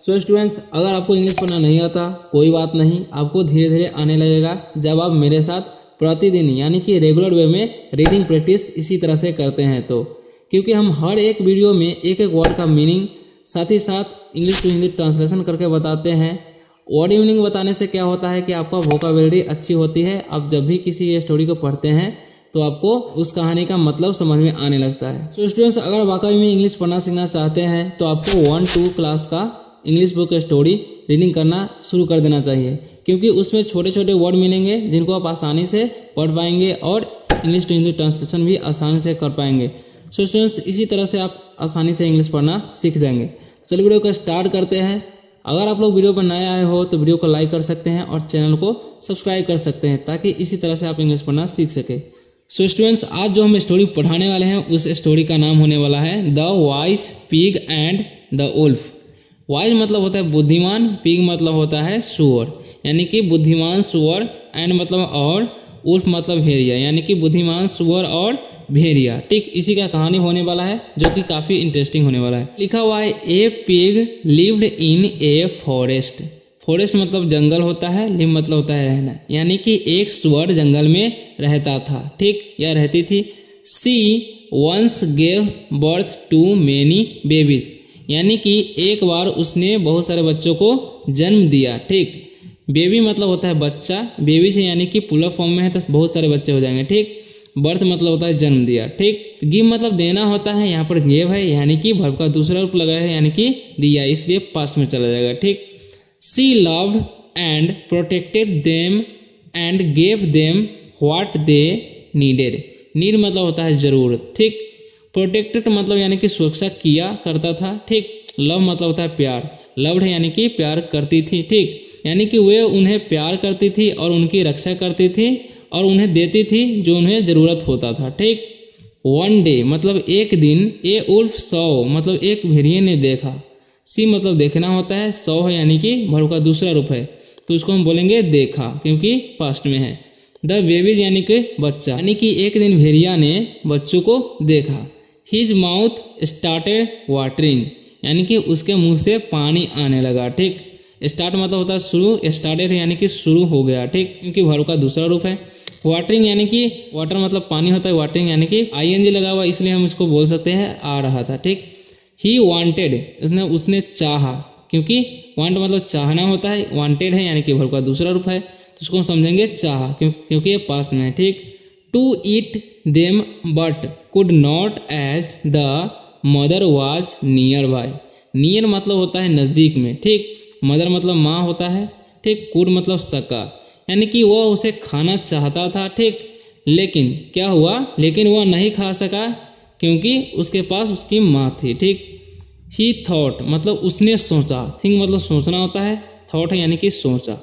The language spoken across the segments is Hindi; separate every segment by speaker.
Speaker 1: सो स्टूडेंट्स, अगर आपको इंग्लिश पढ़ना नहीं आता कोई बात नहीं, आपको धीरे धीरे आने लगेगा जब आप मेरे साथ प्रतिदिन यानी कि रेगुलर वे में रीडिंग प्रैक्टिस इसी तरह से करते हैं तो। क्योंकि हम हर एक वीडियो में एक एक वर्ड का मीनिंग साथ ही साथ इंग्लिश टू हिंदी ट्रांसलेशन करके बताते हैं। वर्ड मीनिंग बताने से क्या होता है कि आपका वोकैबुलरी अच्छी होती है। आप जब भी किसी स्टोरी को पढ़ते हैं तो आपको उस कहानी का मतलब समझ में आने लगता है। सो स्टूडेंट्स, अगर वाकई में इंग्लिश पढ़ना सीखना चाहते हैं तो आपको 1-2 क्लास का इंग्लिश बुक स्टोरी रीडिंग करना शुरू कर देना चाहिए, क्योंकि उसमें छोटे छोटे वर्ड मिलेंगे जिनको आप आसानी से पढ़ पाएंगे और इंग्लिश टू हिंदी ट्रांसलेशन भी आसानी से कर पाएंगे। सो स्टूडेंट्स, इसी तरह से आप आसानी से इंग्लिश पढ़ना सीख जाएंगे। चलिए वीडियो को स्टार्ट करते हैं। अगर आप लोग वीडियो पर नए आए हो तो वीडियो को लाइक कर सकते हैं और चैनल को सब्सक्राइब कर सकते हैं, ताकि इसी तरह से आप इंग्लिश पढ़ना सीख सके। सो स्टूडेंट्स, आज जो हम स्टोरी पढ़ाने वाले हैं उस स्टोरी का नाम होने वाला है the wise pig and the wolf. Wise मतलब होता है बुद्धिमान, पिग मतलब होता है सुअर, यानी कि बुद्धिमान सुअर, एंड मतलब और, वुल्फ मतलब भेड़िया, यानी कि बुद्धिमान सुअर और भेड़िया। ठीक इसी का कहानी होने वाला है जो कि काफ़ी इंटरेस्टिंग होने वाला है। लिखा हुआ है ए pig lived in a forest. Forest मतलब जंगल होता है, लिव मतलब होता है रहना, यानी कि एक सुअर जंगल में रहता था, ठीक, या रहती थी। She once gave birth to many babies, यानी कि एक बार उसने बहुत सारे बच्चों को जन्म दिया। ठीक, बेबी मतलब होता है बच्चा, बेबी से यानी कि पुलर फॉर्म में है तो बहुत सारे बच्चे हो जाएंगे। ठीक, बर्थ मतलब होता है जन्म दिया। ठीक, गिव मतलब देना होता है, यहाँ पर गेव है यानी कि वर्ब का दूसरा रूप लगा है यानी कि दिया, इसलिए पास्ट में चला जाएगा। ठीक, She loved and protected them and gave them what they needed. Need मतलब होता है जरूरत। ठीक, प्रोटेक्टेड मतलब यानी कि सुरक्षा किया करता था। ठीक, लव मतलब होता है प्यार, लव्ड है यानी कि प्यार करती थी। ठीक, यानी कि वे उन्हें प्यार करती थी और उनकी रक्षा करती थी और उन्हें देती थी जो उन्हें ज़रूरत होता था। ठीक, वन डे मतलब एक दिन, ए उल्फ सॉ मतलब एक भेड़िए ने देखा। सी मतलब देखना होता है, सौ है यानी कि वर्ब का दूसरा रूप है तो उसको हम बोलेंगे देखा, क्योंकि पास्ट में है। द बेबीज यानी कि बच्चा, यानी कि एक दिन भेड़िया ने बच्चों को देखा। हिज माउथ स्टार्टेड वाटरिंग, यानी कि उसके मुंह से पानी आने लगा। ठीक, स्टार्ट मतलब होता है शुरू, स्टार्टेड यानी कि शुरू हो गया। ठीक, क्योंकि वर्ब का दूसरा रूप है। वाटरिंग यानी कि वाटर मतलब पानी होता है, वाटरिंग यानी कि ING लगा हुआ, इसलिए हम इसको बोल सकते हैं आ रहा था। ठीक, ही वांटेड उसने चाहा, क्योंकि वांट मतलब चाहना होता है, वांटेड है यानी कि वर्ब का दूसरा रूप है तो उसको हम समझेंगे चाहा, क्योंकि ये पास्ट में है। ठीक, to eat them but could not as the mother was nearby. Near मतलब होता है नज़दीक में। ठीक, मदर मतलब माँ होता है। ठीक, कुड मतलब सका, यानी कि वह उसे खाना चाहता था। ठीक, लेकिन क्या हुआ, लेकिन वह नहीं खा सका क्योंकि उसके पास उसकी माँ थी। ठीक, ही थॉट मतलब उसने सोचा, थिंक मतलब सोचना होता है, थॉट है यानी कि सोचा।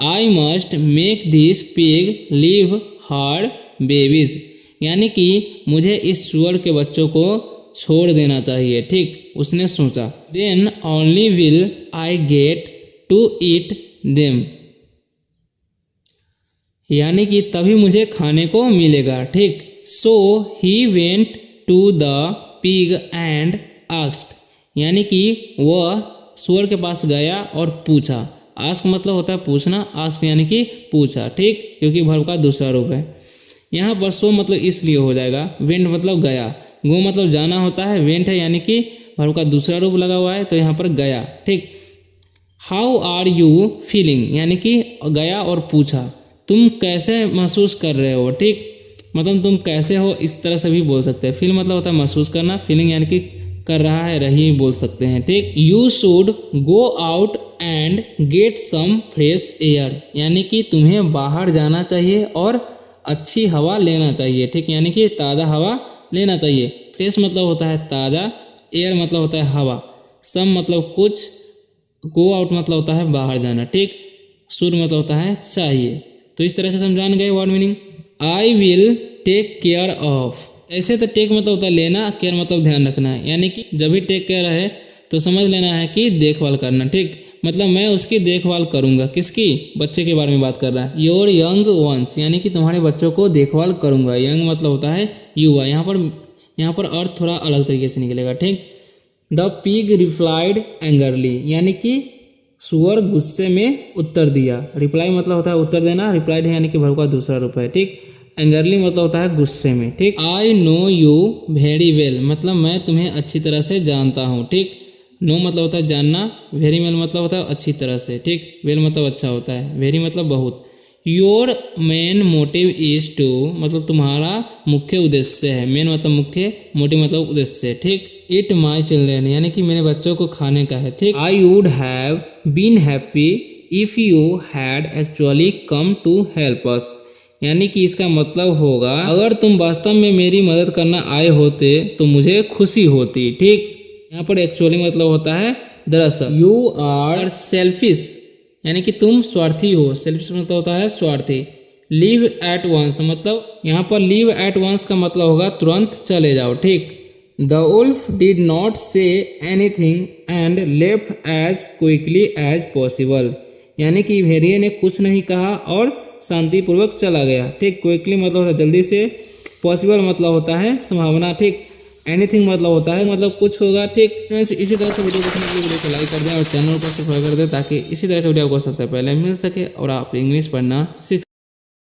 Speaker 1: I must make this pig live her babies, यानी कि मुझे इस सुअर के बच्चों को छोड़ देना चाहिए। ठीक, उसने सोचा। Then only will I get to eat them, यानी कि तभी मुझे खाने को मिलेगा। ठीक, so he went to the pig and asked, यानी कि वह सुअर के पास गया और पूछा। आस्क मतलब होता है पूछना, आस्क यानी कि पूछा। ठीक, क्योंकि वर्ब का दूसरा रूप है। यहाँ पर सो मतलब इसलिए हो जाएगा, वेंट मतलब गया, गो मतलब जाना होता है, वेंट है यानी कि वर्ब का दूसरा रूप लगा हुआ है तो यहाँ पर गया। ठीक, हाउ आर यू फीलिंग, यानी कि गया और पूछा तुम कैसे महसूस कर रहे हो। ठीक, मतलब तुम कैसे हो इस तरह से भी बोल सकते हैं। फील मतलब होता है महसूस करना, फीलिंग यानी कि कर रहा है, रही बोल सकते हैं। ठीक, you should go out and get some fresh air, यानी कि तुम्हें बाहर जाना चाहिए और अच्छी हवा लेना चाहिए। ठीक, यानी कि ताज़ा हवा लेना चाहिए। फ्रेश मतलब होता है ताज़ा, एयर मतलब होता है हवा, सम मतलब कुछ, गो आउट मतलब होता है बाहर जाना। ठीक, शुड मतलब होता है चाहिए। तो इस तरह से हम जान गए word meaning. I will take care of, ऐसे तो टेक मतलब होता है लेना, केयर मतलब ध्यान रखना है, यानी कि जब भी टेक केयर है तो समझ लेना है कि देखभाल करना। ठीक, मतलब मैं उसकी देखभाल करूंगा। किसकी, बच्चे के बारे में बात कर रहा है। योर यंग वंस, यानी कि तुम्हारे बच्चों को देखभाल करूंगा। यंग मतलब होता है युवा, यहाँ पर अर्थ थोड़ा अलग तरीके से निकलेगा। ठीक, द पिग रिप्लाइड एंगरली, यानी कि सुअर गुस्से में उत्तर दिया। रिप्लाई मतलब होता है उत्तर देना, रिप्लाइड है यानी कि भड़का दूसरा रूप है, ठीक। एंगरली मतलब होता है गुस्से में, ठीक। I know you very well, मतलब मैं तुम्हें अच्छी तरह से जानता हूँ, ठीक। नो मतलब होता है जानना, वेरी वेल मतलब होता है अच्छी तरह से, ठीक। वेल मतलब अच्छा होता है, वेरी मतलब बहुत। Your main motive is to, मतलब तुम्हारा मुख्य उद्देश्य है। मेन मतलब मुख्य, मोटिव मतलब उद्देश्य, ठीक। इट माई चिल्ड्रेन, यानी कि मेरे बच्चों को खाने का है, ठीक। I would have been happy if you had actually come to help us, यानी कि इसका मतलब होगा अगर तुम वास्तव में मेरी मदद करना आए होते तो मुझे खुशी होती, ठीक। यहाँ पर एक्चुअली मतलब होता है दरअसल। यू आर सेल्फिश, यानी कि तुम स्वार्थी हो। सेल्फिश मतलब होता है स्वार्थी। लीव एट वंस, मतलब यहाँ पर लीव एट वंस का मतलब होगा तुरंत चले जाओ, ठीक। The wolf did not say anything and left as quickly as possible, यानी कि भेड़िए ने कुछ नहीं कहा और शांतिपूर्वक चला गया, ठीक। क्विकली मतलब होता है जल्दी से, पॉसिबल मतलब होता है संभावना, ठीक। एनीथिंग मतलब होता है मतलब कुछ होगा, ठीक। फ्रेंड्स, इसी तरह से वीडियो देखने के लिए वीडियो को लाइक कर दें और चैनल को सब्सक्राइब कर दें ताकि इसी तरह के वीडियो आपको सबसे पहले मिल सके और आप इंग्लिश पढ़ना सीख